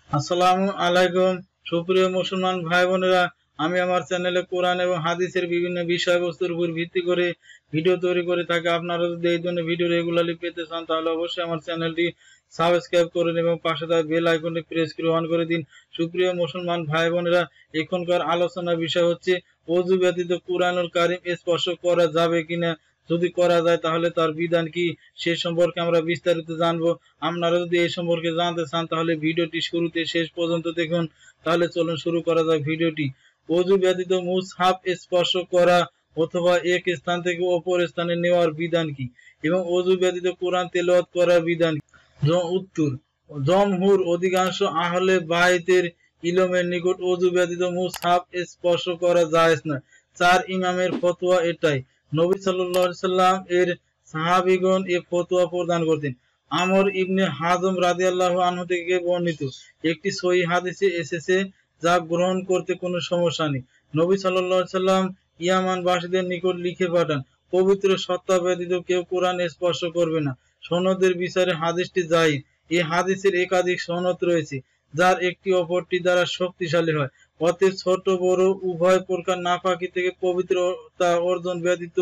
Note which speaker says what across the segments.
Speaker 1: আসসালামু আলাইকুম সুপ্রিয় মুসলমান ভাই বোনেরা, আমি আমার চ্যানেলে কোরআন এবং হাদিসের বিভিন্ন বিষয়বস্তুর উপর ভিত্তি করে ভিডিও তৈরি করে থাকি। আপনারা যদি এই ধরনের ভিডিও রেগুলারলি পেতে চান তাহলে অবশ্যই আমার চ্যানেলটি সাবস্ক্রাইব করুন এবং পাশে থাকা বেল আইকনটি প্রেস করে অন করে দিন। সুপ্রিয় মুসলমান ভাই বোনেরা, এখনকার আলোচনার বিষয় হচ্ছে ওযু ব্যতীত কুরআনুল কারীম স্পর্শ করা যাবে কিনা, যদি করা যায় তাহলে তার বিধান কি, সে সম্পর্কে আমরা বিস্তারিত জানবো। আপনারা যদি এই সম্পর্কে জানতে চান তাহলে ভিডিওটি শুরুতে শেষ পর্যন্ত দেখুন। তাহলে চলুন শুরু করা যাক ভিডিওটি। ওযু ব্যতীত মুসহাফ স্পর্শ করা অথবা এক স্থান থেকে অপর স্থানে নেওয়ার বিধান কি এবং ওযু ব্যতীত কোরআন তেলাওয়াত করার বিধান কি? উত্তর, জমহুর অধিকাংশ আহলে বাইতের ইলমের নিকট ওযু ব্যতীত মুসহাফ স্পর্শ করা জায়েজ না। 4 ইমামের ফতোয়া এটাই। নবী সাল্লাল্লাহু আলাইহি সাল্লাম এর সাহাবীগণ এ ফতোয়া প্রদান করতেন। আমর ইবনে হাজম রাদিয়াল্লাহু আনহু থেকে বর্ণিত একটি সহিহ হাদিসে এসেছে যা গ্রহণ করতে কোনো সমস্যা নেই। নবী সাল্লাল্লাহু আলাইহি সাল্লাম ইয়ামানবাসীদের নিকট লিখে পাঠান, পবিত্র সত্তা ব্যতীত কেউ কোরআন স্পর্শ করবে না। সনদের বিচারে হাদিসটি যায়ীফ। এই হাদিসের একাধিক সনদ রয়েছে যার একটি অপরটি দ্বারা শক্তিশালী হয়। অতএব ছোট বড় উভয় প্রকার নাপাকি থেকে পবিত্রতা অর্জন ব্যতীত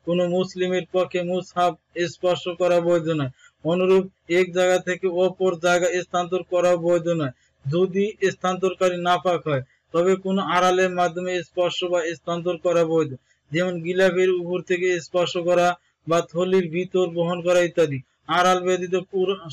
Speaker 1: কোনো মুসলিমের পক্ষে মুসহাফ স্পর্শ করা বৈধ নয়। অনুরূপ এক জায়গা থেকে অপর জায়গা স্থানান্তর করা বৈধ নয়। যদি স্থানান্তরকারী নাপাক হয় তবে কোনো আড়ালের মাধ্যমে স্পর্শ বা স্থানান্তর করা বৈধ, যেমন গিলাফের উপর থেকে স্পর্শ করা বা থলির ভিতর বহন করা ইত্যাদি। আড়াল ব্যতীত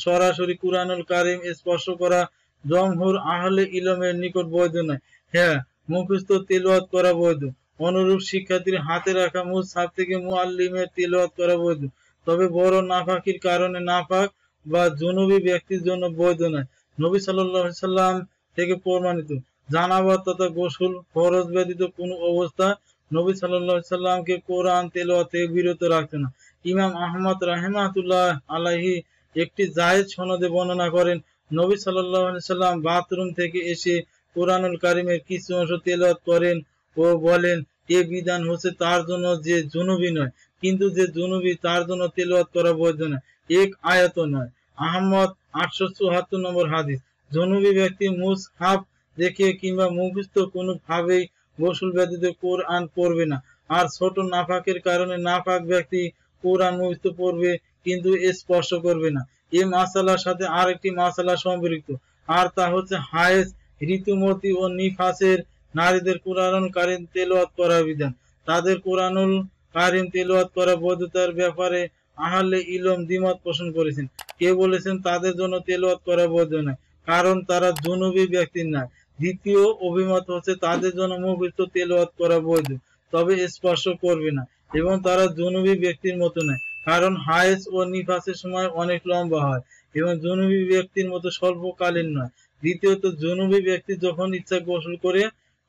Speaker 1: সরাসরি কুরআনুল কারীম স্পর্শ করা জমহুর আহলে ইলমের নিকট বৈধ নয়। হ্যাঁ, মুখস্থ তিলাওয়াত করা বৈধ। অনুরূপ শিক্ষার্থীর হাতে রাখা মুসহাফ থেকে মুআল্লিমের তিলাওয়াত করা বৈধ, তবে বড় নাপাকির কারণে নাপাক বা জুনুবী ব্যক্তির জন্য বৈধ নয়। নবী সাল্লাল্লাহু আলাইহি সাল্লাম থেকে প্রমাণিত, জানাজা তথা গোসল ফরজ ব্যতীত কোনো অবস্থা নবী সাল্লাল্লাহু আলাইহি সাল্লামকে কোরআন তেলাওয়াত থেকে বিরত রাখতেন না। ইমাম আহমদ রাহিমাহুল্লাহ আলাইহি একটি জায়েজ সনদে বর্ণনা করেন, নবী সাল্লাল্লাহু আলাইহি সাল্লাম বাথরুম থেকে এসে কোরআনুল কারীমের কিছু অংশ তেলাওয়াত করেন ও বলেন, এ বিধান হচ্ছে তার জন্য যে জুনুবী নয়, কিন্তু যে জুনুবী তার জন্য তেলাওয়াত করা বৈধ নয়, এক আয়াত নয়। আহমদ 874 নম্বর হাদিস। জুনুবী ব্যক্তি মুসহাফ দেখে কিংবা মুখস্থ কোনো ভাবেই গোসল ব্যতীত কোরআন পড়বে না। আর ছোট নাপাকের কারণে নাপাক ব্যক্তি কোরআন মুখস্থ পড়বে কিন্তু স্পর্শ করবে না। এই মাসালার সাথে আরেকটি মাসালা সম্পৃক্ত, আর তা হচ্ছে হায়েজ, ঋতুমতি ও নিফাসের নারীদের কুরআনুল কারীম তেলাওয়াত করার বিধান। তাদের কুরআনুল কারীম তেলাওয়াত করা বৈধতার ব্যাপারে আহলে ইলম দ্বিমত পোষণ করেছেন। কেউ বলেছেন তাদের জন্য তেলাওয়াত করা বৈধ নয়, কারণ তারা জুনুবী ব্যক্তি নয়। দ্বিতীয় অভিমত হচ্ছে তাদের জন্য মুখস্থ তেলাওয়াত করা বৈধ, তবে স্পর্শ করবে না, এবং তারা জুনুবী ব্যক্তির মতো নয়, কারণ হায়েজ ও নিফাসের সময় অনেক লম্বা হয় এবং জুনুবী ব্যক্তির মতো স্বল্পকালীন নয়। দ্বিতীয়ত, জুনুবী ব্যক্তি যখন ইচ্ছা গোসল করে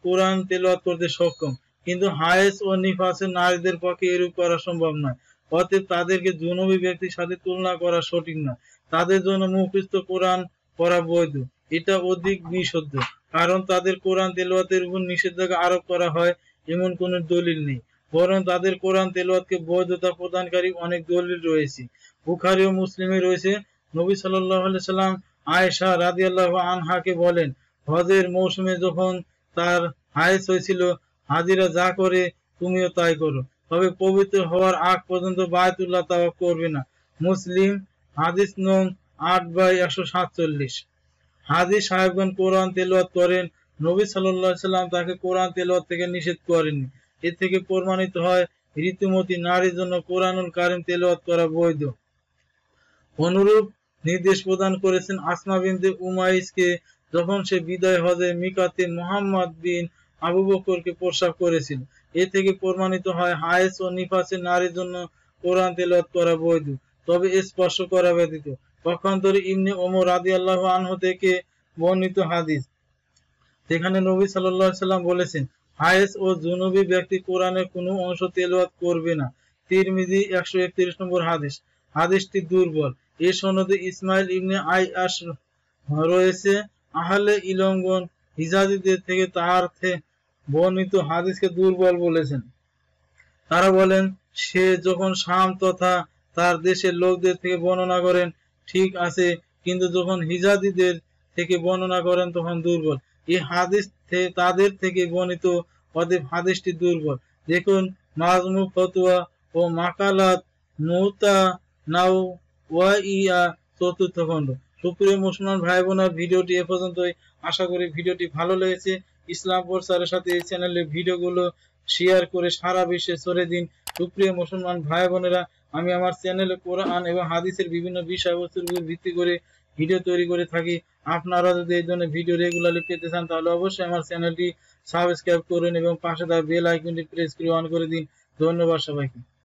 Speaker 1: কোরআন তেলাওয়াত করতে সক্ষম, কিন্তু হায়েজ ও নিফাসের নারীদের পক্ষে এরূপ করা সম্ভব নয়। অতএব তাদেরকে জুনুবী ব্যক্তির সাথে তুলনা করা সঠিক নয়। তাদের জন্য মুখস্থ কোরআন পড়া বৈধ, এটা অধিক বিশুদ্ধ, কারণ তাদের কোরআন তেলাওয়াতের উপর নিষেধাজ্ঞা আরোপ করা হয় এমন কোনো দলিল নেই, বরং তাদের কোরআন তেলাওয়াতকে বৈধতা প্রদানকারী অনেক দলিল রয়েছে। বুখারী ও মুসলিমে রয়েছে, নবী সাল্লাল্লাহু আলাইহি সাল্লাম আয়েশা রাদিয়াল্লাহু আনহাকে বলেন, হজের মৌসুমে যখন তার হায়েজ হয়েছিল, হাজিরা যা করে তুমিও তাই করো, তবে পবিত্র হওয়ার আগ পর্যন্ত বায়তুল্লাহ তাওয়াফ করবে না। মুসলিম হাদিস নং 8/147। হাজি সাহেবগণ কোরআন তেলাওয়াত করেন, নবী সাল্লাল্লাহু আলাইহি সাল্লাম তাকে কোরআন তেলাওয়াত থেকে নিষেধ করেননি। এ থেকে প্রমাণিত হয় ঋতুমতী নারীর জন্য কোরআনুল কারীম তেলাওয়াত করা বৈধ। অনুরূপ নির্দেশ প্রদান করেছেন আসমা বিনতে উমাইসকে যখন সে বিদায় হজে মিকাতে মুহাম্মদ বিন আবু বকরকে প্রস্তাব করেছিল। এ থেকে প্রমাণিত হয় হায়েজ ও নিফাসের নারীর জন্য কোরআন তেলাওয়াত করা বৈধ, তবে স্পর্শ করা ব্যতীত। পক্ষান্তরে ইবনে ওমর রাদিয়াল্লাহু আনহু থেকে বর্ণিত হাদিস, সেখানে নবী সাল্লাল্লাহু আলাইহি সাল্লাম বলেছেন, হায়েজ ও জুনুবী ব্যক্তি কোরআনের কোনো অংশ তেলাওয়াত করবে না। তিরমিজি 131 নম্বর হাদিস। হাদিসটি দুর্বল। এ সনদে ইসমাইল ইবনে আইয়াশ রয়েছে। আহলে ইলমগণ হিজাজিদের থেকে তার বর্ণিত হাদিসকে দুর্বল বলেছেন। তারা বলেন, সে যখন শাম তথা তার দেশের লোকদের থেকে বর্ণনা করেন ঠিক আছে, কিন্তু যখন হিজাজিদের থেকে বর্ণনা করেন তখন দুর্বল। এই হাদিস তাদের থেকে বর্ণিত, অতএব হাদিসটি দুর্বল। দেখুন মাজমু ফতোয়া ও মাকালাত মুতা নাও ওয়া ইয়া, চতুর্থ খণ্ড। সুপ্রিয় মুসলমান ভাই বোনেরা, ভিডিওটি এ পর্যন্তই। আশা করি ভিডিওটি ভালো লেগেছে। ইসলাম প্রচারের সাথে এই চ্যানেলের ভিডিওগুলো শেয়ার করে সারা বিশ্বে ছড়িয়ে দিন। সুপ্রিয় মুসলমান ভাই বোনেরা, আমি আমার চ্যানেলে কোরআন এবং হাদিসের বিভিন্ন বিষয়বস্তুর উপর ভিত্তি করে ভিডিও তৈরি করে থাকি। আপনারা যদি এই ধরনের ভিডিও রেগুলারলি পেতে চান তাহলে অবশ্যই আমার চ্যানেলটি সাবস্ক্রাইব করুন এবং পাশে থাকা বেল আইকনটি প্রেস করে অন করে দিন। ধন্যবাদ সবাইকে।